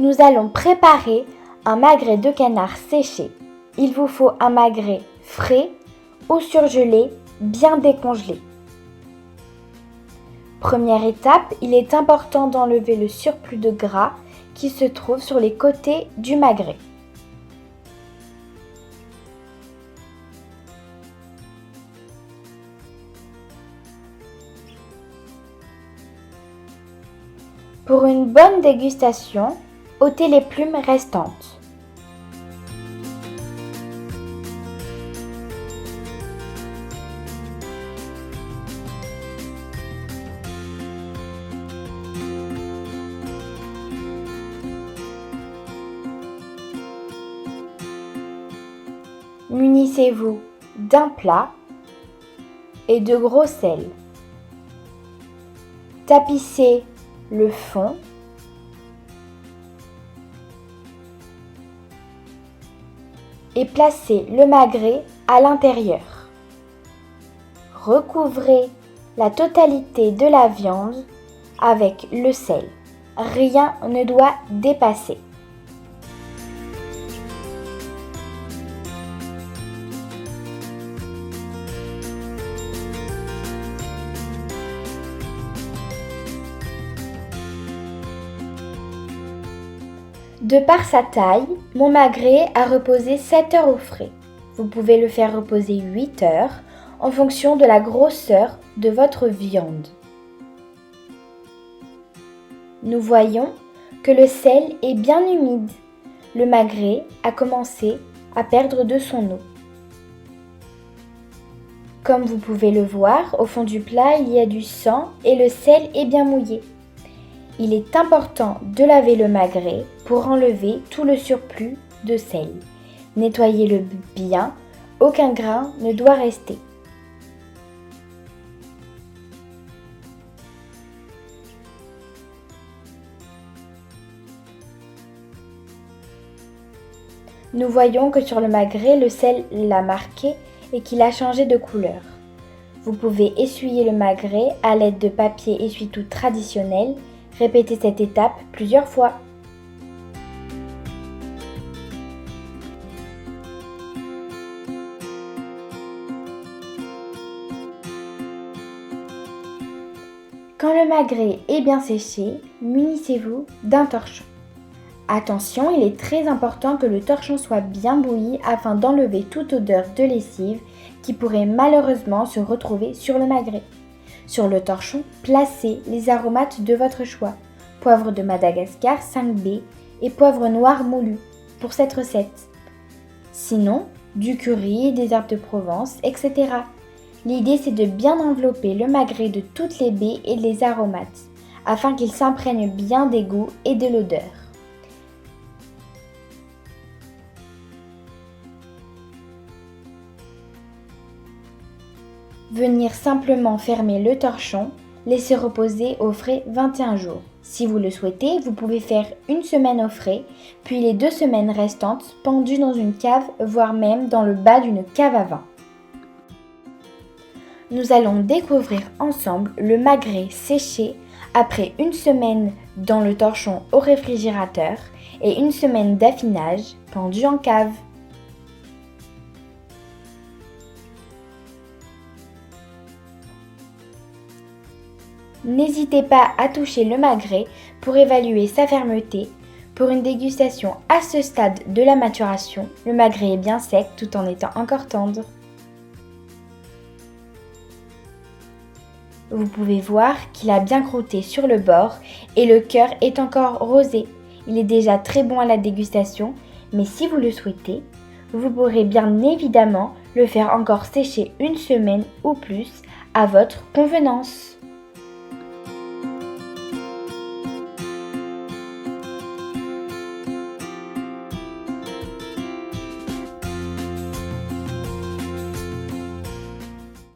Nous allons préparer un magret de canard séché. Il vous faut un magret frais ou surgelé, bien décongelé. Première étape, il est important d'enlever le surplus de gras qui se trouve sur les côtés du magret. Pour une bonne dégustation, ôtez les plumes restantes. Munissez-vous d'un plat et de gros sel. Tapissez le fond et placez le magret à l'intérieur. Recouvrez la totalité de la viande avec le sel. Rien ne doit dépasser. De par sa taille, mon magret a reposé 7 heures au frais. Vous pouvez le faire reposer 8 heures en fonction de la grosseur de votre viande. Nous voyons que le sel est bien humide. Le magret a commencé à perdre de son eau. Comme vous pouvez le voir, au fond du plat, il y a du sang et le sel est bien mouillé. Il est important de laver le magret pour enlever tout le surplus de sel. Nettoyez-le bien, aucun grain ne doit rester. Nous voyons que sur le magret, le sel l'a marqué et qu'il a changé de couleur. Vous pouvez essuyer le magret à l'aide de papier essuie-tout traditionnel. Répétez cette étape plusieurs fois. Quand le magret est bien séché, munissez-vous d'un torchon. Attention, il est très important que le torchon soit bien bouilli afin d'enlever toute odeur de lessive qui pourrait malheureusement se retrouver sur le magret. Sur le torchon, placez les aromates de votre choix. Poivre de Madagascar 5B et poivre noir moulu pour cette recette. Sinon, du curry, des herbes de Provence, etc. L'idée c'est de bien envelopper le magret de toutes les baies et les aromates afin qu'il s'imprègne bien des goûts et de l'odeur. Venir simplement fermer le torchon, laisser reposer au frais 21 jours. Si vous le souhaitez, vous pouvez faire une semaine au frais, puis les 2 semaines restantes pendues dans une cave, voire même dans le bas d'une cave à vin. Nous allons découvrir ensemble le magret séché après une semaine dans le torchon au réfrigérateur et une semaine d'affinage pendu en cave. N'hésitez pas à toucher le magret pour évaluer sa fermeté. Pour une dégustation à ce stade de la maturation, le magret est bien sec tout en étant encore tendre. Vous pouvez voir qu'il a bien croûté sur le bord et le cœur est encore rosé. Il est déjà très bon à la dégustation, mais si vous le souhaitez, vous pourrez bien évidemment le faire encore sécher une semaine ou plus à votre convenance.